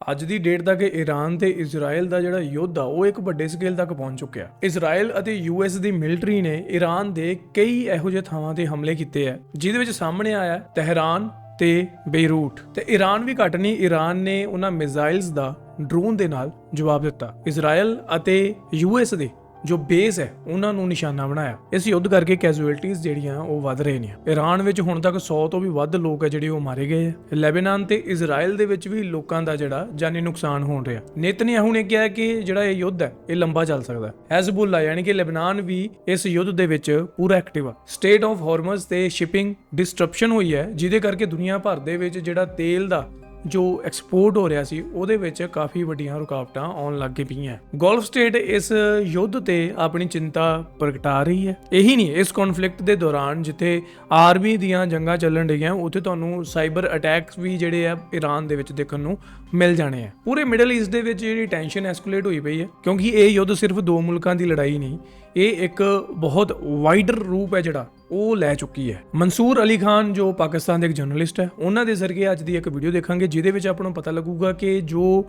ਅੱਜ ਦੀ ਡੇਟ ਤੱਕ ਈਰਾਨ ਤੇ ਇਜ਼ਰਾਈਲ ਦਾ ਜਿਹੜਾ ਯੁੱਧ ਆ ਉਹ ਇੱਕ ਵੱਡੇ ਸਕੇਲ ਤੱਕ ਪਹੁੰਚ ਚੁੱਕਿਆ। ਇਜ਼ਰਾਈਲ ਅਤੇ ਯੂਐਸ ਦੀ ਮਿਲਟਰੀ ਨੇ ਈਰਾਨ ਦੇ ਕਈ ਇਹੋ ਜਿਹੇ ਥਾਵਾਂ ਤੇ ਹਮਲੇ ਕੀਤੇ ਆ ਜਿਹਦੇ ਵਿੱਚ ਸਾਹਮਣੇ ਆਇਆ ਤਹਿਰਾਨ ਤੇ ਬੇਰੂਟ। ਤੇ ਈਰਾਨ ਵੀ ਘੱਟ ਨਹੀਂ, ਈਰਾਨ ਨੇ ਉਹਨਾਂ ਮਿਜ਼ਾਈਲਸ ਦਾ ਡਰੋਨ ਦੇ ਨਾਲ ਜਵਾਬ ਦਿੱਤਾ। ਇਜ਼ਰਾਈਲ ਅਤੇ ਯੂਐਸ ਦੇ ਜੋ ਬੇਸ ਹੈ ਉਹਨਾਂ ਨੂੰ ਨਿਸ਼ਾਨਾ ਬਣਾਇਆ। ਇਸ ਯੁੱਧ ਕਰਕੇ ਕੈਜੂਅਲਟੀਜ਼ ਜਿਹੜੀਆਂ ਉਹ ਵੱਧ ਰਹੇ ਨੇ। ਈਰਾਨ ਵਿੱਚ ਹੁਣ ਤੱਕ 100 ਤੋਂ ਵੀ ਵੱਧ ਲੋਕ ਹੈ ਜਿਹੜੇ ਉਹ ਮਾਰੇ ਗਏ ਆ। ਲੈਬਨਾਨ ਤੇ ਇਜ਼ਰਾਈਲ ਦੇ ਵਿੱਚ ਵੀ ਲੋਕਾਂ ਦਾ ਜਿਹੜਾ ਜਾਨੀ ਨੁਕਸਾਨ ਹੋਣ ਰਿਹਾ। ਨੇਤਨਯਾਹੂ ਨੇ ਕਿਹਾ ਕਿ ਜਿਹੜਾ ਇਹ ਯੁੱਧ ਹੈ ਇਹ ਲੰਬਾ ਚੱਲ ਸਕਦਾ। ਹੈਜ਼ਬੁੱਲਾ ਯਾਨੀ ਕਿ ਲੈਬਨਾਨ ਵੀ ਇਸ ਯੁੱਧ ਦੇ ਵਿੱਚ ਪੂਰਾ ਐਕਟਿਵ ਆ। ਸਟੇਟ ਆਫ ਹਾਰਮਜ਼ ਤੇ ਸ਼ਿਪਿੰਗ ਡਿਸਟਰਪਸ਼ਨ ਹੋਈ ਹੈ ਜਿਹਦੇ ਕਰਕੇ ਦੁਨੀਆ ਭਰ ਦੇ ਵਿੱਚ ਜਿਹੜਾ ਤੇਲ ਦਾ ਜੋ ਐਕਸਪੋਰਟ ਹੋ ਰਿਹਾ ਸੀ ਉਹਦੇ ਵਿੱਚ ਕਾਫੀ ਵੱਡੀਆਂ ਰੁਕਾਵਟਾਂ ਆਉਣ ਲੱਗ ਪਈਆਂ। ਗਲਫ ਸਟੇਟ ਇਸ ਯੁੱਧ ਤੇ ਆਪਣੀ ਚਿੰਤਾ ਪ੍ਰਗਟਾ ਰਹੀ ਹੈ। ਇਹੀ ਨਹੀਂ, ਇਸ ਕਨਫਲਿਕਟ ਦੇ ਦੌਰਾਨ ਜਿੱਥੇ ਆਰਮੀ ਦੀਆਂ ਜੰਗਾਂ ਚੱਲਣ ਰਹੀਆਂ ਉੱਥੇ ਤੁਹਾਨੂੰ ਸਾਈਬਰ ਅਟੈਕਸ ਵੀ ਜਿਹੜੇ ਆ ਈਰਾਨ ਦੇ ਵਿੱਚ ਦੇਖਣ ਨੂੰ ਮਿਲ ਜਾਣੇ ਆ। ਪੂਰੇ ਮਿਡਲ ਈਸਟ ਦੇ ਵਿੱਚ ਜਿਹੜੀ ਟੈਂਸ਼ਨ ਐਸਕੇਲੇਟ ਹੋਈ ਪਈ ਹੈ ਕਿਉਂਕਿ ਇਹ ਯੁੱਧ ਸਿਰਫ ਦੋ ਮੁਲਕਾਂ ਦੀ ਲੜਾਈ ਨਹੀਂ, ਇਹ ਇੱਕ ਬਹੁਤ ਵਾਈਡਰ ਰੂਪ ਹੈ ਜਿਹੜਾ ਉਹ ਲੈ ਚੁੱਕੀ ਹੈ। ਮਨਸੂਰ ਅਲੀ ਖਾਨ ਜੋ ਪਾਕਿਸਤਾਨ ਦੇ ਇੱਕ ਜਰਨਲਿਸਟ ਹੈ, ਉਹਨਾਂ ਦੇ ਜ਼ਰੀਏ ਅੱਜ ਦੀ ਇੱਕ ਵੀਡੀਓ ਦੇਖਾਂਗੇ ਜਿਹਦੇ ਵਿੱਚ ਆਪਾਂ ਨੂੰ ਪਤਾ ਲੱਗੂਗਾ ਕਿ ਜੋ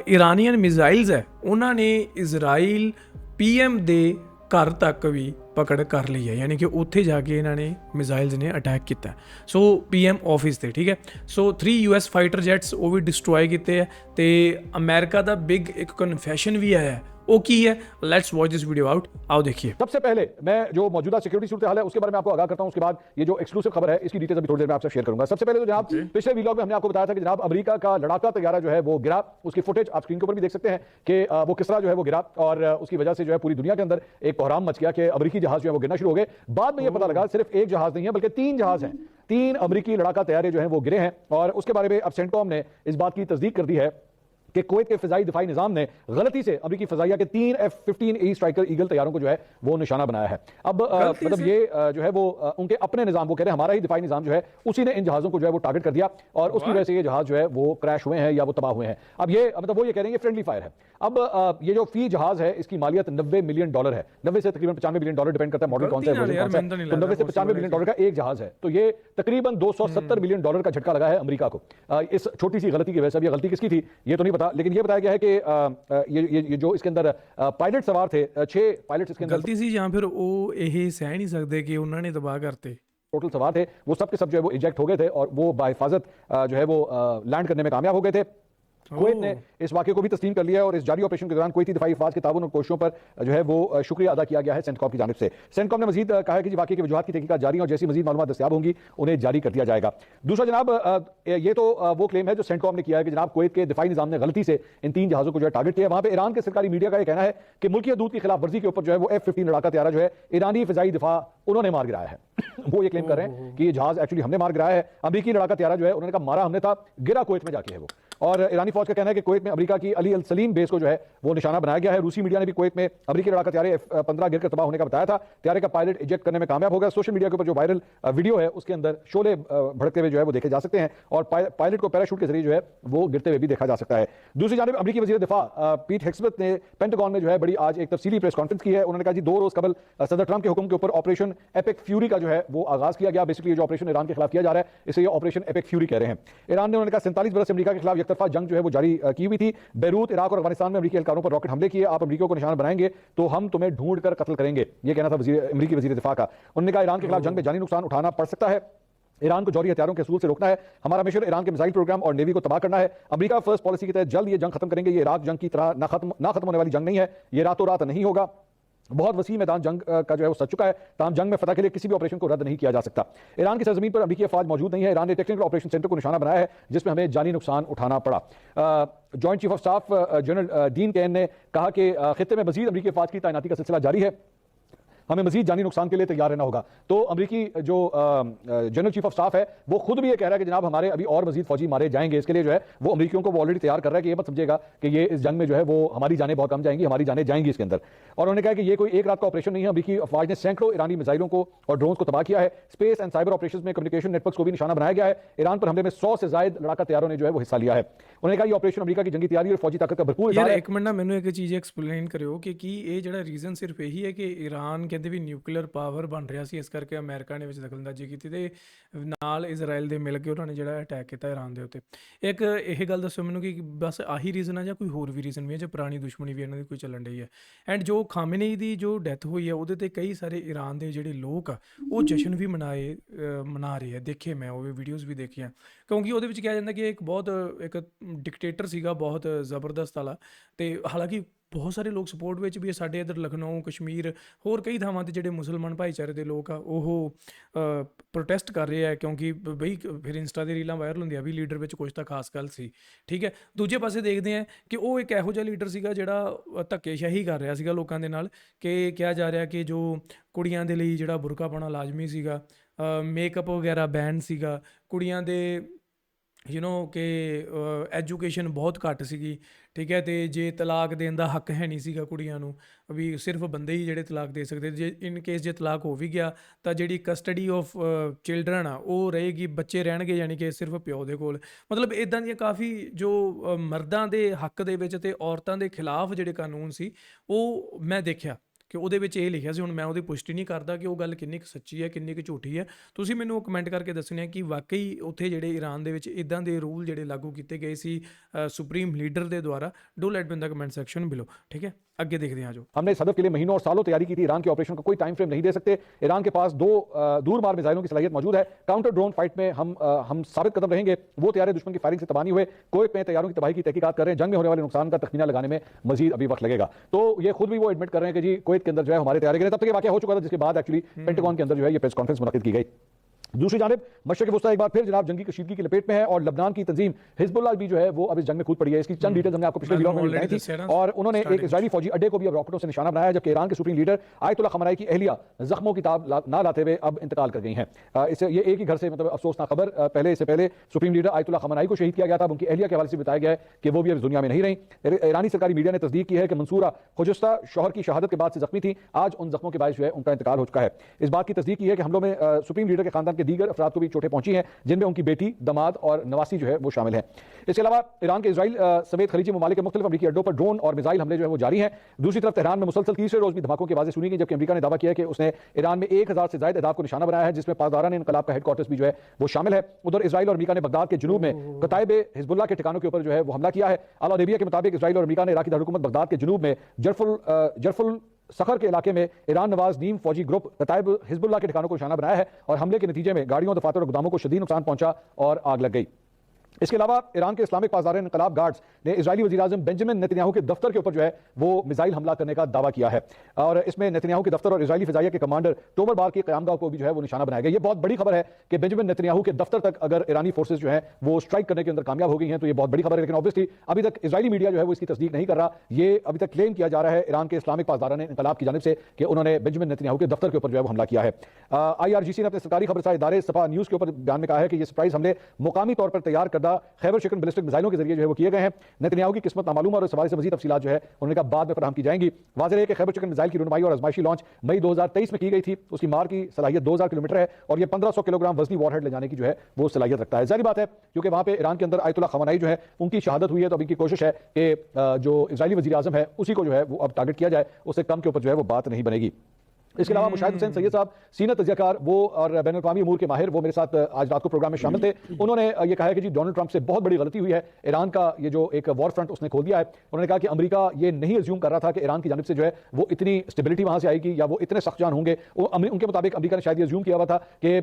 ਇਰਾਨੀਅਨ ਮਿਜ਼ਾਈਲਸ ਹੈ ਉਹਨਾਂ ਨੇ ਇਜ਼ਰਾਈਲ ਪੀਐਮ ਦੇ ਘਰ ਤੱਕ ਵੀ ਪਕੜ ਕਰ ਲਈ ਹੈ। ਯਾਨੀ ਕਿ ਉੱਥੇ ਜਾ ਕੇ ਇਹਨਾਂ ਨੇ ਮਿਜ਼ਾਈਲਸ ਨੇ ਅਟੈਕ ਕੀਤਾ। ਸੋ ਪੀਐਮ ਆਫਿਸ ਤੇ, ਠੀਕ ਹੈ। ਸੋ 3 US ਫਾਈਟਰ ਜੈਟਸ ਉਹ ਵੀ ਡਿਸਟਰੋਏ ਕੀਤੇ ਹੈ ਤੇ ਅमेरिका ਦਾ ਬਿਗ ਇੱਕ ਕਨਫੈਸ਼ਨ ਵੀ ਆਇਆ है। वो की है, let's watch this video out. आओ देखिए। सबसे पहले मैं जो मौजूदा सिक्योरिटी सूरत हाल है उसके बारे में आपको आगाह करता हूं, उसके बाद ये जो एक्सक्लूसिव खबर है इसकी डिटेल्स अभी थोड़ी देर में आपसे शेयर करूंगा। सबसे पहले तो जनाब पिछले वीलॉग में हमने आपको बताया था कि जनाब अमेरिका का लड़ाका तैयारा जो है वो गिरा। उसकी फुटेज आप स्क्रीन के ऊपर भी देख सकते हैं कि वो किस तरह जो है वो गिरा और उसकी वजह से जो है पूरी दुनिया के अंदर एक कोहराम मच गया कि अमेरिकी जहाज जो है वो गिरना शुरू हो गए। बाद में ये पता लगा सिर्फ एक जहाज नहीं है बल्कि 3 जहाज हैं, 3 अमेरिकी लड़ाका तैयारे जो है वो गिरे हैं। और उसके बारे में अब सेंटकॉम ने इस बात की तस्दीक कर दी है कि कुवैत के फिजाई दिफाई निजाम ने गलती से अमेरिकी फजाइया के 3 F-15E स्ट्राइकर ईगल तैयारों को जो है वो निशाना बनाया है। अब मतलब ये जो है वो उनके अपने निजाम, वो कह रहे हैं हमारा ही दिफाई निजाम जो है उसी ने इन जहाज़ों को जो है वो टारगेट कर दिया और उसकी वजह से ये जहाज जो है वो क्रैश हुए हैं या वो तबाह हुए हैं। अब ये मतलब वो ये कह रहे हैं ये फ्रेंडली फायर है। अब ये जो फी जहाज है इसकी मालियत $90 मिलियन है। 90 से तकरीबन $95 मिलियन डिपेंड करता है मॉडल कौन सा है, तो 90 से $95 मिलियन का एक जहाज है। तो ये तकरीबन $270 मिलियन का झटका लगा है अमेरिका को इस छोटी सी गलती की वजह से। अब ये गलती किसकी थी ये तो नहीं पता, लेकिन ये बताया गया है कि ये जो इसके अंदर पायलट सवार थे, 6 पायलट इसके अंदर गलती सी ਜਾਂ ਫਿਰ ਉਹ ਇਹ ਸਹਿ ਨਹੀਂ ਸਕਦੇ कि ਉਹਨਾਂ ਨੇ तबाह करते। टोटल सवार थे वो सब के सब जो है वो इजेक्ट हो गए थे और वो बाहिफाजत जो है वो लैंड करने में कामयाब हो गए थे। कुवैत ने इस वाक़े को भी तस्लीम कर लिया है और इस जारी ऑपरेशन के दौरान कुवैती दिफाई अफवाज के ताउन और कोशिशों पर जो है वो शुक्रिया अदा किया गया है सेंटकॉम की जानिब से। सेंटकॉम ने मजीद कहा है कि वाक़े की वजूहात की तहकीकात जारी और जैसी मजीद मालूमात दस्तियाब होंगी उन्हें जारी कर दिया जाएगा। दूसरा जनाब ये तो वो क्लेम है जो सेंटकॉम ने किया है कि जनाब कुवैत के दिफाई निजाम ने गलती से इन 3 जहाज़ों को जो है टारगेट किया। वहाँ पर ईरान के सरकारी मीडिया का यह कहना है कि मुल्की हदूद की खिलाफ वर्जी के ऊपर जो है वो F-15 लड़ाका तैयारा जो है ईरानी फिजाई दिफा उन्होंने मार गिराया है। वो ये क्लेम कर रहे हैं कि ये जहाज एक्चुअली हमने मार गिराया है। अमेरिकी लड़ाका तैयारा जो है उन्होंने कहा मारा हमने था, गिरा कुवैत में जाके है वो। और ईरानी फौज का कहना है कि कुवैत में अमेरिका की अली अल सलीम बेस को जो है वो निशाना बनाया गया है। रूसी मीडिया ने भी कुवैत में अमेरिकी लड़ाका तैयारे F-15 गिरकर तबाह होने का बताया था। तैयारे का पायलट इजेक्ट करने में कामयाब हो गया। सोशल मीडिया के ऊपर जो वायरल वीडियो है उसके अंदर शोले भड़कते हुए जो है वो देखे जा सकते हैं और पायलट को पैराशूट के जरिए जो है वो गिरते हुए भी देखा जा सकता है। दूसरी जानिब अमेरिकी वजीर दिफा पीट हेग्सेथ ने पेंटागन में जो है बड़ी आज एक तफसीली प्रेस कॉन्फ्रेंस की है। उन्होंने कहा जी 2 रोज कबल सदर ट्रंप के हुक्म के ऊपर ऑपरेशन एपिक फ्यूरी का जो है वो आगाज किया गया। बेसिकली जो ऑपरेशन ईरान के खिलाफ किया जा रहा है इसे ये ऑपरेशन एपिक फ्यूरी कह रहे हैं। ईरान ने उन्होंने कहा 47 बरस से अमेरिका के खिलाफ एकतरफा जंग जो है वो जारी की हुई थी। बेरूत, इराक और अफगानिस्तान में अमेरिकी एहलकारों पर रॉकेट हमले किए। आप अमेरिकियों को निशाना बनाएंगे तो हम तुम्हें ढूंढ कर कत्ल करेंगे, ये कहना था अमेरिकी वजीर दिफा का। उन्होंने कहा ईरान के खिलाफ जंग में जानी नुकसान उठाना पड़ सकता है, ईरान को जौहरी हथियारों के असूल से रोकना है, हमारा मिशन ईरान के मिसाइल प्रोग्राम और नेवी को तबाह करना है। अमेरिका फर्स्ट पॉलिसी के तहत जल्द ये जंग खत्म करेंगे। ये इराक जंग की तरह ना खत्म होने वाली जंग नहीं है, ये रातों रात नहीं होगा। बहुत वसी मैदान जंग का जो है वो सच चुका है, ताहम जंग में फतह के लिए किसी भी ऑपरेशन को रद्द नहीं किया जा सकता। ईरान की सरजमीन पर अमेरिकी अफवाज मौजूद नहीं है। ईरान ने टेक्निकल ऑपरेशन सेंटर को निशाना बनाया है जिसमें हमें जानी नुकसान उठाना पड़ा। Joint chief of staff general Dan Caine ने कहा कि खित्ते में मजीद अमेरिकी अफवाज की तैनाती का सिलसिला जारी है, हमें मजीद जानी नुकसान के लिए तैयार रहना होगा। तो अमेरिकी जो जनरल चीफ ऑफ स्टाफ है वो खुद भी ये कह रहा है कि जनाब हमारे अभी और मजीद फौजी मारे जाएंगे। इसके लिए जो है वो अमेरिकियों को वो ऑलरेडी तैयार कर रहा है कि ये मत समझेगा कि ये इस जंग में जो है वो हमारी जानें बहुत कम जाएंगी, हमारी जानें जाएंगी इसके अंदर। और उन्होंने कहा कि ये कोई एक रात का ऑपरेशन नहीं है। अमेरिकी अफवाज ने सैकड़ों ईरानी मिसाइलों को और ड्रोन को तबाह किया है। स्पेस एंड साइबर ऑपरेशन में कम्युनिकेशन नेटवर्क को भी निशाना बनाया गया है। ईरान पर हमले में 100 से ज्यादा लड़ाका तैयारों ने जो है वो हिस्सा लिया है। उन्होंने कहा ये ऑपरेशन अमेरिका की जंगी तैयारी और फौजी ताकत का भरपूर यार एक मिनट ना मैंने एक चीज़ एक्सप्लेन करो कि ये जड़ा रीज़न सिर्फ यही है कि ईरान के ਕਹਿੰਦੇ ਵੀ ਨਿਊਕਲੀਅਰ ਪਾਵਰ ਬਣ ਰਿਹਾ ਸੀ, ਇਸ ਕਰਕੇ ਅਮਰੀਕਾ ਨੇ ਵਿੱਚ ਦਖਲਅੰਦਾਜ਼ੀ ਕੀਤੀ ਤੇ ਨਾਲ ਇਜ਼ਰਾਈਲ ਦੇ ਮਿਲ ਕੇ ਉਹਨਾਂ ਨੇ ਜਿਹੜਾ ਅਟੈਕ ਕੀਤਾ ਇਰਾਨ ਦੇ ਉੱਤੇ। ਇੱਕ ਇਹ ਗੱਲ ਦੱਸੋ ਮੈਨੂੰ ਕਿ ਬਸ ਆਹੀ ਰੀਜ਼ਨ ਹੈ ਜਾਂ ਕੋਈ ਹੋਰ ਵੀ ਰੀਜ਼ਨ ਵੀ ਹੈ, ਜਾਂ ਪੁਰਾਣੀ ਦੁਸ਼ਮਣੀ ਵੀ ਇਹਨਾਂ ਦੀ ਕੋਈ ਚੱਲਣ ਡਈ ਹੈ? ਐਂਡ ਜੋ ਖਾਮੇਨੀ ਦੀ ਜੋ ਡੈਥ ਹੋਈ ਹੈ ਉਹਦੇ ਤੇ ਕਈ ਸਾਰੇ ਈਰਾਨ ਦੇ ਜਿਹੜੇ ਲੋਕ ਆ ਉਹ ਜਸ਼ਨ ਵੀ ਮਨਾ ਰਹੇ ਆ, ਦੇਖੇ ਮੈਂ ਉਹ ਵੀਡੀਓਜ਼ ਵੀ ਦੇਖੀਆਂ, ਕਿਉਂਕਿ ਉਹਦੇ ਵਿੱਚ ਕਿਹਾ ਜਾਂਦਾ ਕਿ ਇੱਕ ਡਿਕਟੇਟਰ ਸੀਗਾ ਬਹੁਤ ਜ਼ਬਰਦਸਤ ਵਾਲਾ। ਤੇ ਹਾਲਾਂਕਿ ਬਹੁਤ ਸਾਰੇ ਲੋਕ ਸਪੋਰਟ ਵਿੱਚ ਵੀ ਹੈ, ਸਾਡੇ ਇੱਧਰ ਲਖਨਊ, ਕਸ਼ਮੀਰ, ਹੋਰ ਕਈ ਥਾਵਾਂ 'ਤੇ ਜਿਹੜੇ ਮੁਸਲਮਾਨ ਭਾਈਚਾਰੇ ਦੇ ਲੋਕ ਆ ਉਹ ਪ੍ਰੋਟੈਸਟ ਕਰ ਰਹੇ ਆ, ਕਿਉਂਕਿ ਬਈ ਫਿਰ ਇੰਸਟਾ ਦੇ ਰੀਲਾਂ ਵਾਇਰਲ ਹੁੰਦੀਆਂ ਵੀ ਲੀਡਰ ਵਿੱਚ ਕੁਝ ਤਾਂ ਖਾਸ ਗੱਲ ਸੀ। ਠੀਕ ਹੈ, ਦੂਜੇ ਪਾਸੇ ਦੇਖਦੇ ਆ ਕਿ ਉਹ ਇੱਕ ਇਹੋ ਜਿਹਾ ਲੀਡਰ ਸੀਗਾ ਜਿਹੜਾ ਧੱਕੇਸ਼ਾਹੀ ਕਰ ਰਿਹਾ ਸੀਗਾ ਲੋਕਾਂ ਦੇ ਨਾਲ, ਕਿ ਕਿਹਾ ਜਾ ਰਿਹਾ ਕਿ ਜੋ ਕੁੜੀਆਂ ਦੇ ਲਈ ਜਿਹੜਾ ਬੁਰਕਾ ਪਾਉਣਾ ਲਾਜ਼ਮੀ ਸੀਗਾ, ਮੇਕਅਪ ਵਗੈਰਾ ਬੈਨ ਸੀਗਾ, ਕੁੜੀਆਂ ਦੇ ਕਿ ਐਜੂਕੇਸ਼ਨ ਬਹੁਤ ਘੱਟ ਸੀਗੀ। ਠੀਕ ਹੈ, ਅਤੇ ਜੇ ਤਲਾਕ ਦੇਣ ਦਾ ਹੱਕ ਹੈ ਨਹੀਂ ਸੀਗਾ ਕੁੜੀਆਂ ਨੂੰ, ਵੀ ਸਿਰਫ ਬੰਦੇ ਹੀ ਜਿਹੜੇ ਤਲਾਕ ਦੇ ਸਕਦੇ, ਜੇ ਇਨ ਕੇਸ ਜੇ ਤਲਾਕ ਹੋ ਵੀ ਗਿਆ ਤਾਂ ਜਿਹੜੀ ਕਸਟਡੀ ਆਫ ਚਿਲਡਰਨ ਆ ਉਹ ਰਹੇਗੀ, ਬੱਚੇ ਰਹਿਣਗੇ ਯਾਨੀ ਕਿ ਸਿਰਫ ਪਿਓ ਦੇ ਕੋਲ। ਮਤਲਬ ਇੱਦਾਂ ਦੀਆਂ ਕਾਫੀ ਜੋ ਮਰਦਾਂ ਦੇ ਹੱਕ ਦੇ ਵਿੱਚ ਅਤੇ ਔਰਤਾਂ ਦੇ ਖਿਲਾਫ ਜਿਹੜੇ ਕਾਨੂੰਨ ਸੀ ਉਹ ਮੈਂ ਦੇਖਿਆ ਕਿ ਉਹਦੇ ਵਿੱਚ ਇਹ ਲਿਖਿਆ ਸੀ। ਹੁਣ ਮੈਂ ਉਹਦੀ ਪੁਸ਼ਟੀ ਨਹੀਂ ਕਰਦਾ ਕਿ ਉਹ ਗੱਲ ਕਿੰਨੀ ਕੁ ਸੱਚੀ ਹੈ, ਕਿੰਨੀ ਕੁ ਝੂਠੀ ਹੈ, ਤੁਸੀਂ ਮੈਨੂੰ ਉਹ ਕਮੈਂਟ ਕਰਕੇ ਦੱਸਣਾ ਕਿ ਵਾਕਈ ਉੱਥੇ ਜਿਹੜੇ ਈਰਾਨ ਦੇ ਵਿੱਚ ਇੱਦਾਂ ਦੇ ਰੂਲ ਜਿਹੜੇ ਲਾਗੂ ਕੀਤੇ ਗਏ ਸੀ ਸੁਪਰੀਮ ਲੀਡਰ ਦੇ ਦੁਆਰਾ। Do let me in the comment section below. ठीक है, आगे देखते हैं। जो हमने इस हदफ के लिए महीनों और सालों तैयारी की थी, ईरान के ऑपरेशन का कोई टाइम फ्रेम नहीं दे सकते। ईरान के पास 2 दूरमार मिसाइलों की सलाहियत मौजूद है। काउंटर ड्रोन फाइट में हम साबित कदम रहेंगे। वो तैयारे दुश्मन की फायरिंग से तबाह नहीं हुए। कुवैत में तैयारों की तबाही की तहकीकात कर रहे हैं। जंग में होने वाले नुकसान का तखमीना लगाने में मजीद अभी वक्त लगेगा। तो ये खुद भी वो एडमिट कर रहे हैं कि जी कुवैत के अंदर जो है हमारे तैयारे गिरे। तब तक ये वाकया हो चुका था, जिसके बाद एक्चुअली पेंटागन के अंदर जो है ये प्रेस कॉन्फ्रेंस मुनक्किद की गई। दूसरी जानिब मशरक़ वस्ता एक बार फिर जनाब जंगी कशीदगी की लपेट में है और लबनान की तंजीम हिजबुल्लाह भी जो है वो अब इस जंग में कूद पड़ी है। इसकी चंद डिटेल्स हमने आपको पिछले वीडियो में बताई थी। और उन्होंने एक इजरायली फौजी अड्डे को भी अब रॉकेटों से निशाना बनाया, जबकि ईरान के सुप्रीम लीडर आयतुल्लाह खमनाई की अहलिया जख्मों की ताब ना लाते हुए अब इंतकाल कर गई हैं। इससे ये एक ही घर से मतलब अफसोसनाक खबर। इससे पहले सुप्रीम लीडर आयतुल्लाह खमनाई को शहीद किया गया था। अब उनकी अहलिया के हवाले से बताया गया है कि वो भी अब दुनिया में नहीं रही। ईरानी सरकारी मीडिया ने तस्दीक की है कि मंसूरा खुजुस्ता शौहर की शहादत के बाद से जख्मी थी। आज उन जख्मों के बायस जो है उनका इंतकाल हो चुका है। इस बात की तस्दीक की है कि हमलों में सुप्रीम लीडर के खानदान के दीगर अफराद को भी चोटें पहुंची हैं, जिनमें उनकी बेटी, दमाद और नवासी जो है वो शामिल है। इसके अलावा ईरान के इजराइल समेत खलीजी ममालिक के मुख्तलिफ अमरीकी अड्डों पर ड्रोन और मिसाइल हमले जो है वो जारी हैं। दूसरी तरफ तेहरान में मुसलसल तीसरे रोज भी धमाकों की आवाजें सुनी गई, जबकि अमरीका ने दावा किया है कि उसने ईरान में 1000 से ज्यादा अहदाफ को निशाना बनाया है, जिसमें पासदारान इनकलाब का हेडक्वार्टर्स भी जो है वो शामिल है। उधर इजराइल और अमरीका ने बगदाद के जुनूब में कताइब हिजबुल्लाह के ठिकानों के ऊपर जो है वो हमला किया है। अल अरेबिया के मुताबिक इजराइल और अमरीका ने इराकी दारकूमत बगदाद के जुनूब में जरफुल सखर के इलाके में ईरान नवाज नीम फौजी ग्रुप कताइब हिजबुल्लाह के ठिकानों को निशाना बनाया है और हमले के नतीजे में गाड़ियों, दफातर और गोदामों को शदीद नुकसान पहुंचा और आग लग गई। इसके अलावा ईरान के इस्लामिक पासदार इनकलाब गार्ड्स ने इजरायली वज़ीर-ए-आज़म बेंजामिन नेतन्याहू के दफ्तर के ऊपर जो है वो मिसाइल हमला करने का दावा किया है। और इसमें नेतन्याहू के दफ्तर और इजरायली फिजाइया के कमांडर टोमर बार की क़यामगाह को भी जो है वो निशाना बनाया गया। ये बहुत बड़ी खबर है कि बेंजामिन नेतन्याहू के दफ्तर तक अगर ईरानी फोर्सेज जो है वो स्ट्राइक करने के अंदर कामयाब हो गई हैं तो ये बहुत बड़ी खबर है। लेकिन ऑब्वियसली अभी तक इजरायली मीडिया जो है वो इसकी तस्दीक नहीं कर रहा। ये अभी तक क्लेम किया जा रहा है ईरान के इस्लामिक पासदारान इनकलाब की जानिब से कि उन्होंने बेंजामिन नेतन्याहू के दफ्तर के ऊपर जो है वो हमला किया है। IRGC ने अपने सरकारी खबरसार इदारे सपा न्यूज़ के ऊपर बयान में कहा है कि ये सरप्राइज हमले मुकामी तौर पर तैयार करदा खैबर शिकन बैलिस्टिक मिसाइलों के जरिए जो है वो किए गए हैं। नेतन्याहू की किस्मत नामालूम और इस हवाले से मजीद तफसीलात जो है उन्होंने कहा बाद में फराहम की जाएंगी। वाज़ेह है कि खैबर शिकन मिसाइल की रुनमाई और आजमाइशी लॉन्च मई 2023 में की गई थी। उसकी मार की सलाहियत 2000 किलोमीटर है और ये 1500 किलोग्राम वजनी वॉरहेड ले जाने की जो है वो सलाहियत रखता है। जाहिर बात है क्योंकि वहाँ पे ईरान के अंदर आयतुल्लाह खमनाई जो है उनकी शहादत हुई है, तो अब इनकी कोशिश है कि जो इजरायली वज़ीर-ए-आज़म है उसी को जो है वो अब टारगेट किया जाए, उससे कम के ऊपर जो है वो बात नहीं बनेगी। इसके अलावा मुशाहिद हुसैन सैयद साहब सीनियर तज्ज़ियाकार वो और बैन अल-अक़वामी अमूर के माहिर वो मेरे साथ आज रात को प्रोग्राम में शामिल थे। उन्होंने ये कहा है कि जी डोनाल्ड ट्रंप से बहुत बड़ी गलती हुई है। ईरान का ये जो एक वॉर फ्रंट उसने खोल दिया है। उन्होंने कहा कि अमेरिका ये नहीं अज्यूम कर रहा था कि ईरान की जानिब से जो है वो इतनी स्टेबिलिटी वहाँ से आएगी या वो इतने सख्त जान होंगे। उनके मुताबिक अमेरिका ने शायद ये अज्यूम किया हुआ था कि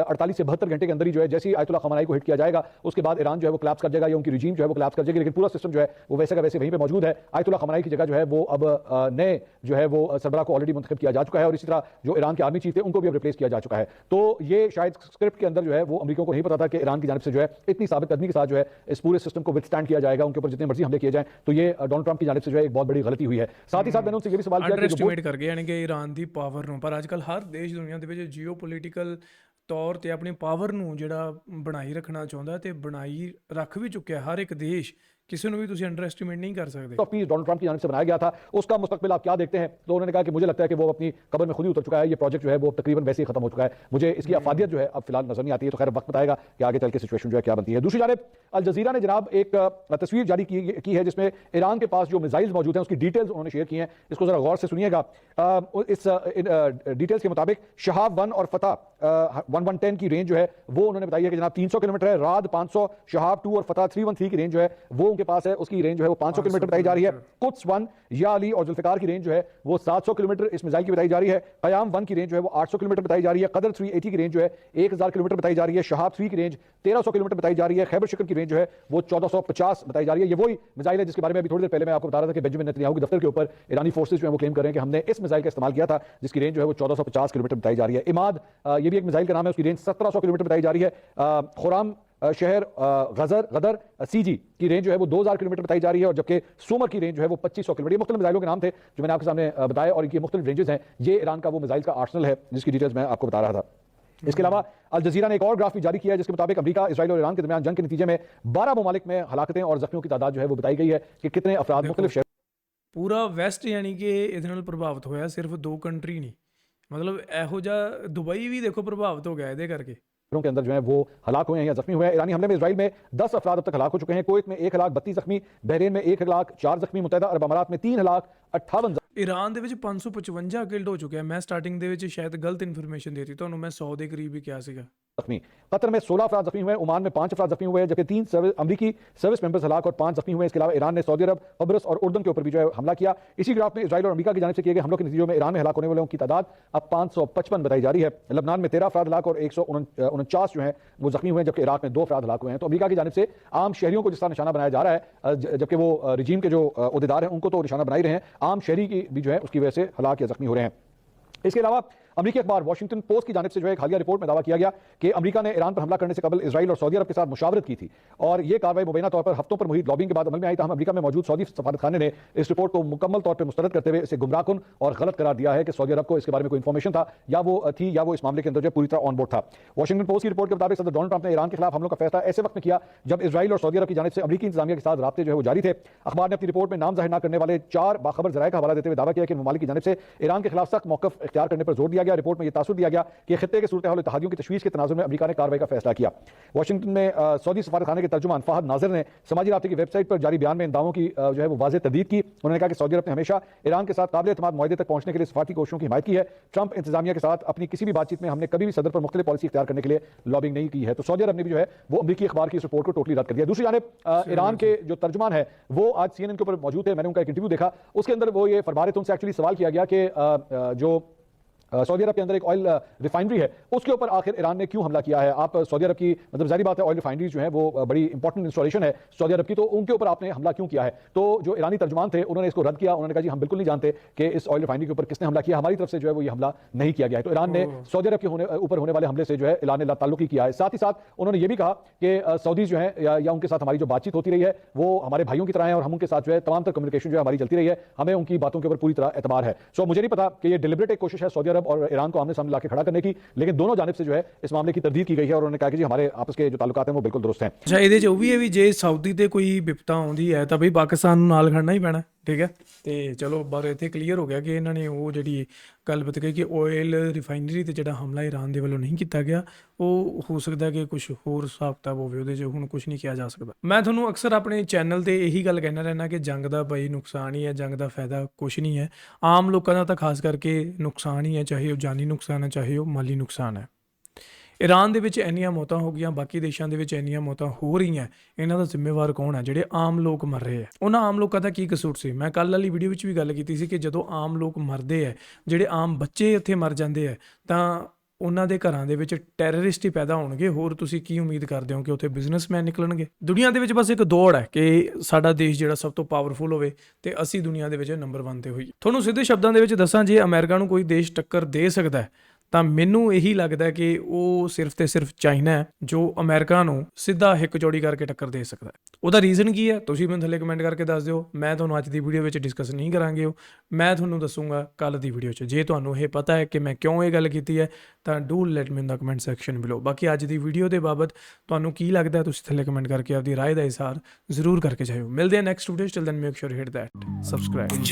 48 से 72 घंटे के अंदर ही जो है जैसे ही आयतुल्लाह खमनाई को हिट किया जाएगा उसके बाद ईरान जो है वो कोलैप्स कर जाएगा या उनकी रिजीम जो है वो कोलैप्स कर जाएगी। लेकिन पूरा सिस्टम जो है वो वैसे का वैसे वहीं पे मौजूद है। आयतुल्लाह खमनाई की जगह जो है वो अब नए जो है वो सरबराह को ऑलरेडी मुंतखब किया जा चुका है और इसी तरह जो ईरान के आर्मी चीफ थे उनको भी अब रिप्लेस किया जा चुका है। तो ये शायद स्क्रिप्ट के अंदर जो है वो अमेरिका को नहीं पता था कि ईरान की जानिब से जो है इतनी साबित कदमी के साथ जो है इस पूरे सिस्टम को विथस्टैंड किया जाएगा, उनके ऊपर जितने मर्जी हमले किए जाएं। तो ये डोनाल्ड ट्रंप की जानिब से जो है एक बहुत बड़ी गलती हुई है। साथ ही साथ मैंने उनसे ये भी सवाल किया कि अंडरएस्टिमेट कर गए यानी कि ईरान ਦੀ ਪਾਵਰ ਨੂੰ, ਪਰ ਅੱਜਕੱਲ ਹਰ ਦੇਸ਼ ਦੁਨੀਆ ਦੇ ਵਿੱਚ ਜੀਓਪੋਲਿਟੀਕਲ ਤੌਰ ਤੇ ਆਪਣੀ ਪਾਵਰ ਨੂੰ ਜਿਹੜਾ ਬਣਾਈ ਰੱਖਣਾ ਚਾਹੁੰਦਾ ਤੇ ਬਣਾਈ ਰੱਖ ਵੀ ਚੁੱਕਿਆ ਹਰ ਇੱਕ ਦੇਸ਼, ਕਿਸੇ ਨੂੰ ਵੀ ਤੁਸੀਂ ਅੰਡਰ ਐਸਟੀमेट नहीं कर सकते। ऑफ पीस डोनाल्ड ट्रंप की जानिब से बनाया गया था, उसका मुस्तकबिल आप क्या देखते हैं? तो उन्होंने कहा कि मुझे लगता है कि वो अपनी कब्र में खुद ही उतर चुका है, ये प्रोजेक्ट जो है वो तकरीबन वैसे ही खत्म हो चुका है, मुझे इसकी अफादियत जो है अब फिलहाल नजर नहीं आती है। तो खैर वक्त बताएगा कि आगे चल के सिचुएशन जो है क्या बनती है। दूसरी जानिब अल जजीरा ने जनाब एक तस्वीर जारी की है जिसमें ईरान के पास जो मिसाइल्स मौजूद हैं उसकी डिटेल्स उन्होंने शेयर की हैं। इसको जरा गौर से सुनिएगा। इस डिटेल्स के मुताबिक शहाब 1 और फतह 1110 की रेंज जो है वो उन्होंने बताई है कि जनाब 300 किलोमीटर है, राद 500, शहाब 2 और फतह 313 की रेंज जो है वो उनके पास है, उसकी रेंज जो है वो 500 किलोमीटर बताई जा रही है। कुद्स 1, या अली और जुल्फिकार की रेंज जो है वो 700 किलोमीटर इस मिसाइल की बताई जा रही है। कयाम 1 की रेंज जो है वो 800 किलोमीटर बताई जा रही है। कदर 380 की रेंज जो है 1000 किलोमीटर बताई जा रही है। शहाब 3 की रेंज 1300 किलोमीटर बताई जा रही है। खैबर शिकर की रेंज जो है वो 1450 बताई जा रही है। ये वही मिसाइल है जिसके बारे में अभी थोड़ी देर पहले मैं आपको बता रहा था कि बेंजामिन नेतन्याहू के दफ्तर के ऊपर ईरानी फोर्सेस जो है वो क्लेम कर रहे हैं कि हमने इस मिसाइल का इस्तेमाल किया था, जिसकी रेंज जो है वो 1450 किलोमीटर बताई जा रही है। इमाद ये भी एक मिसाइल का नाम है, उसकी रेंज 1700 किलोमीटर बताई जा रही है। खुराम शहर गदर सीजी की रेंज जो है वो 2000 किलोमीटर बताई जा रही है, और जबकि सुमर की रेंज जो है वो 2500 किलोमीटर। ये मुख्तलिफ मिसाइलों के नाम थे जो मैंने आपके सामने बताए, और इनकी मुख्तलिफ रेंजेस हैं। ये ईरान का वो मिसाइल का आर्सनल है जिसकी डिटेल्स मैं आपको बता रहा था। इसके अलावा अल जजीरा ने एक और ग्राफ भी जारी किया है जिसके मुताबिक अमेरिका, इजराइल और ईरान के दरमियान जंग के नतीजे में 12 ममालिक में हलाकतें और जख्मियों की तादाद जो है वो बताई गई है कि कितने अफराद मुख्तलिफ शहर पूरा वैस्ट यानी कि ਇਹਦੇ ਨਾਲ ਪ੍ਰਭਾਵਿਤ ਹੋਇਆ, सिर्फ 2 ਕੰਟਰੀ नहीं, मतलब ਇਹੋ ਜਿਹਾ ਦੁਬਈ ਵੀ ਦੇਖੋ ਪ੍ਰਭਾਵਿਤ ਹੋ ਗਿਆ ਇਹਦੇ ਕਰਕੇ। के अंदर जो है वो हलाक हुए हैं या जख्मी हुए हैं। ईरानी हमले में इजराइल में 10 अफराद अब तक हलाक हो चुके हैं। कुवैत में 1,32 जख्मी, बहरीन में 1,04 जख्मी, मुत्तहिदा अरब अमारात में 3,58 ईरान ਦੇ ਵਿੱਚ 555 किल्ड हो चुके हैं। मैं स्टार्टिंग ਦੇ ਵਿੱਚ ਸ਼ਾਇਦ ਗਲਤ ਇਨਫੋਰਮੇਸ਼ਨ ਦੇਤੀ ਤੁਹਾਨੂੰ, मैं 100 ਦੇ ਕਰੀਬ ਹੀ ਕਿਹਾ ਸੀਗਾ। जख्मी। कतर में 16 अफराद जख्मी हुए, ओमान में 5 अफराद जख्मी हुए, जबकि 3 अमरीकी सर्विस मेंबर्स हलाक और 5 जख्मी हुए। इसके अलावा ईरान ने सऊदी अरब, कब्रस और उर्दन के ऊपर भी जो है हमला किया। इसी ग्राफ में इजराइल और अमेरिका की जानिब से किए गए हमलों के नतीजों में ईरान में हलाक होने वालों की तादाद अब 555 बताई जा रही है। लबनान में 13 अफराद हलाक और 149 जो है वो जख्मी हुए, जबकि इराक में 2 अफराद हलाक हुए हैं। तो अमेरिका की जानिब से आम शहरियों को जिस तरह निशाना बनाया जा रहा है, जबकि वो रिजीम के जो उहदेदार हैं उनको तो निशाना बना ही रहे हैं, आम शहरी की भी जो है उसकी वजह से हलाक या जख्मी हो रहे हैं। इसके अलावा अमेरिकी अखबार वॉशिंगटन पोस्ट की जानिब से जो है एक हालिया रिपोर्ट में दावा किया गया कि अमेरिका ने ईरान पर हमला करने से कबल इजराइल और सऊदी अरब के साथ मुशावरत की थी, और यह कार्रवाई मुबैना तौर पर हफ्तों पर मुहित लॉबिंग के बाद अमल में आई। तहम अमेरिका में मौजूद सऊदी सफारतखाने ने इस रिपोर्ट को मुकम्मल तौर पर मुस्तरद करते हुए इसे गुमराहकुन और गलत करार दिया है कि सऊदी अरब को इसके बारे में कोई इन्फॉर्मेशन था या वो थी या वो इस मामले के अंदर जो पूरी तरह ऑन बोर्ड था। वॉशिंगटन पोस्ट की रिपोर्ट के मुताबिक सदर डोनाल्ड ट्रंप ने ईरान के खिलाफ हमलों का फैसला ऐसे वक्त में किया जब इजराइल और सऊदी अरब की जानिब से अमेरिकी इंतजामिया के साथ राब्ते जो है वो जारी थे। अखबार ने अपनी रिपोर्ट में नाम जाहिर न करने वाले 4 बाखबर जराये का हवाला देते हुए दावा किया कि ममालिक की जानिब से ईरान के खिलाफ सख्त मौक़िफ़ इख्तियार करने पर जोर दिया गया। रिपोर्ट में यह तासुर दिया गया कि खित्ते के सूरत हाल इत्तेहादियों की तशवीश के तनाजुर में अमेरिका ने कार्रवाई का फैसला किया। वाशिंगटन में सऊदी सफारतखाने के तर्जुमान फाहद नाजिर ने समाजी राब्ते की वेबसाइट पर जारी बयान में इन दावों की जो है वो वाज़ेह तर्दीद की। उन्होंने कहा कि सऊदी अरब ने हमेशा ईरान के साथ काबिल एतमाद मुआहदे तक पहुंचने के लिए सफारती कोशिशों की हिमायत की है। ट्रंप इंतजामिया के साथ अपनी किसी भी बातचीत में हमने कभी भी सदर पर मुख्तलिफ पॉलिसी इख्तियार करने के लिए लॉबिंग नहीं की है। तो सऊदी अरब ने भी जो है वो अमेरिकी अखबार की इस रिपोर्ट को टोटली रद्द कर दिया। दूसरी जानिब ईरान के जो तर्जुमान है वो आज CNN के ऊपर मौजूद है, मैंने उनका एक इंटरव्यू देखा, उसके अंदर वो ये फरमा रहे थे, उनसे एक्चुअली सवाल किया गया कि जो सऊदी अरब के अंदर एक ऑयल रिफाइनरी है उसके ऊपर आखिर ईरान ने क्यों हमला किया है। आप सऊदी अरब की, मतलब जारी बात है ऑयल रिफाइनरी जो है वो बड़ी इंपॉर्टेंट इंस्टॉलेशन है सऊदी अरब की, तो उनके ऊपर आपने हमला क्यों किया है। तो जो ईरानी तर्जुमान थे उन्होंने इसको रद्द किया। उन्होंने कहा जी हम बिल्कुल नहीं जानते कि इस ऑयल रिफाइनरी के ऊपर किसने हमला किया, हमारी तरफ से जो है वो ये हमला नहीं किया गया है। तो ईरान ने सऊदी अरब के ऊपर होने वाले हमले से जो है ऐलान ला ताल्लुकी किया है। साथ ही साथ उन्होंने ये भी कहा कि सऊदी जो है या उनके साथ हमारी जो बातचीत होती रही है वो हमारे भाइयों की तरह है और हम उनके साथ जो है तमाम तर कम्युनिकेशन जो है हमारी चलती रही है, हमें उनकी बातों के ऊपर पूरी तरह एतबार है। सो मुझे नहीं पता कि ये डिलिबरेट एक कोशिश है सऊदी अरब और ईरान को आमने सामने लाके करने की, लेकिन दोनों जानिब से जो है इस मामले की तरदीद की गई है और उन्होंने कहा कि जी हमारे आपस के जो ताल्लुकात हैं वो बिल्कुल दुरुस्त हैं। अच्छा, ਇਹਦੇ 'ਚ ਉਹ ਵੀ ਹੈ ਵੀ ਜੇ ਸਾਊਦੀ ਤੇ ਕੋਈ ਵਿਪਤਾ ਆਉਂਦੀ ਹੈ ਤਾਂ ਬਈ ਪਾਕਿਸਤਾਨ ਨੂੰ ਨਾਲ ਖੜਨਾ ਹੀ ਪੈਣਾ, ਠੀਕ ਹੈ। ਤੇ ਚਲੋ ਬਾਰ ਇੱਥੇ ਕਲੀਅਰ ਹੋ ਗਿਆ ਕਿ ਇਹਨਾਂ ਨੇ ਉਹ ਜਿਹੜੀ ਗੱਲਬਾਤ ਕਹੀ ਕਿ ਆਇਲ ਰਿਫਾਈਨਰੀ ਤੇ ਜਿਹੜਾ ਹਮਲਾ ਈਰਾਨ ਦੇ ਵੱਲੋਂ ਨਹੀਂ ਕੀਤਾ ਗਿਆ, ਉਹ ਹੋ ਸਕਦਾ ਕਿ ਕੁਝ ਹੋਰ ਹਿਸਾਬ ਕਿਤਾਬ ਹੋਵੇ ਉਹਦੇ 'ਚ, ਹੁਣ ਕੁਝ ਨਹੀਂ ਕਿਹਾ ਜਾ ਸਕਦਾ। ਮੈਂ ਤੁਹਾਨੂੰ ਅਕਸਰ ਆਪਣੇ ਚੈਨਲ ਤੇ ਇਹੀ ਗੱਲ ਕਹਿੰਦਾ ਰਹਿਣਾ ਕਿ ਜੰਗ ਦਾ ਬਈ ਨੁਕਸਾਨ ਹੀ ਹੈ, ਜੰਗ ਦਾ ਫਾਇਦਾ ਕੁਝ ਨਹੀਂ ਹੈ। ਆਮ ਲੋਕਾਂ ਦਾ ਤਾਂ ਖਾਸ ਕਰਕੇ ਨੁਕਸਾਨ ਹੀ ਹੈ, ਚਾਹੇ ਉਹ ਜਾਨੀ ਨੁਕਸਾਨ ਹੈ ਚਾਹੇ ਉਹ ਮਾਲੀ ਨੁਕਸਾਨ ਹੈ। ईरान ਦੇ ਵਿੱਚ ਇੰਨੀਆਂ ਮੌਤਾਂ ਹੋ ਗਈਆਂ, ਬਾਕੀ ਦੇਸ਼ਾਂ ਦੇ ਵਿੱਚ ਇੰਨੀਆਂ ਮੌਤਾਂ ਹੋ ਰਹੀਆਂ, ਇਹਨਾਂ ਦਾ ਜ਼ਿੰਮੇਵਾਰ ਕੌਣ ਹੈ? ਜਿਹੜੇ ਆਮ ਲੋਕ ਮਰ ਰਹੇ ਆ। ਉਹਨਾਂ ਆਮ ਲੋਕਾਂ ਦਾ ਕੀ ਕਸੂਰ ਸੀ? ਮੈਂ ਕੱਲ੍ਹ ਵਾਲੀ ਵੀਡੀਓ ਵਿੱਚ ਵੀ ਗੱਲ ਕੀਤੀ ਸੀ ਕਿ ਜਦੋਂ ਆਮ ਲੋਕ ਮਰਦੇ ਆ, ਜਿਹੜੇ ਆਮ ਬੱਚੇ ਉੱਥੇ ਮਰ ਜਾਂਦੇ ਆ, ਤਾਂ ਉਹਨਾਂ ਦੇ ਘਰਾਂ ਦੇ ਵਿੱਚ ਟੈਰਰਿਸਟ ਹੀ ਪੈਦਾ ਹੋਣਗੇ। ਹੋਰ ਤੁਸੀਂ ਕੀ ਉਮੀਦ ਕਰਦੇ ਹੋ ਕਿ ਉੱਥੇ ਬਿਜ਼ਨਸਮੈਨ ਨਿਕਲਣਗੇ? ਦੁਨੀਆ ਦੇ ਵਿੱਚ ਬਸ ਇੱਕ ਦੌੜ ਹੈ ਕਿ ਸਾਡਾ ਦੇਸ਼ ਜਿਹੜਾ ਸਭ ਤੋਂ ਪਾਵਰਫੁਲ ਹੋਵੇ ਤੇ ਅਸੀਂ ਦੁਨੀਆ ਦੇ ਵਿੱਚ ਨੰਬਰ 1 ਤੇ ਹੋਈਏ। ਤੁਹਾਨੂੰ ਸਿੱਧੇ ਸ਼ਬਦਾਂ ਦੇ ਵਿੱਚ ਦੱਸਾਂ, ਜੇ ਅਮਰੀਕਾ ਨੂੰ ਕੋਈ ਦੇਸ਼ ਟੱਕਰ ਦੇ ਸਕਦਾ ਹੈ ਤਾਂ ਮੈਨੂੰ ਇਹੀ ਲੱਗਦਾ ਕਿ ਉਹ ਸਿਰਫ ਤੇ ਸਿਰਫ ਚਾਈਨਾ ਹੈ ਜੋ ਅਮਰੀਕਾ ਨੂੰ ਸਿੱਧਾ ਹਿੱਕ ਜੋੜੀ ਕਰਕੇ ਟੱਕਰ ਦੇ ਸਕਦਾ ਹੈ। ਉਹਦਾ ਰੀਜ਼ਨ ਕੀ ਹੈ ਤੁਸੀਂ ਮੈਨੂੰ ਥੱਲੇ ਕਮੈਂਟ ਕਰਕੇ ਦੱਸ ਦਿਓ। ਮੈਂ ਤੁਹਾਨੂੰ ਅੱਜ ਦੀ ਵੀਡੀਓ ਵਿੱਚ ਡਿਸਕਸ ਨਹੀਂ ਕਰਾਂਗੇ, ਉਹ ਮੈਂ ਤੁਹਾਨੂੰ ਦੱਸੂਗਾ ਕੱਲ ਦੀ ਵੀਡੀਓ 'ਚ। ਜੇ ਤੁਹਾਨੂੰ ਇਹ ਪਤਾ ਹੈ ਕਿ ਮੈਂ ਕਿਉਂ ਇਹ ਗੱਲ ਕੀਤੀ ਹੈ ਤਾਂ do let me in the comment section below. ਬਾਕੀ ਅੱਜ ਦੀ ਵੀਡੀਓ ਦੇ ਬਾਬਤ ਤੁਹਾਨੂੰ ਕੀ ਲੱਗਦਾ ਤੁਸੀਂ ਥੱਲੇ ਕਮੈਂਟ ਕਰਕੇ ਆਪਦੀ ਰਾਏ ਦਾ ਇਜ਼ਹਾਰ ਜ਼ਰੂਰ ਕਰਕੇ ਜਾਇਓ। ਮਿਲਦੇ ਹਾਂ ਨੈਕਸਟ ਵੀਡੀਓ 'ਚ। Till then make sure hit that subscribe.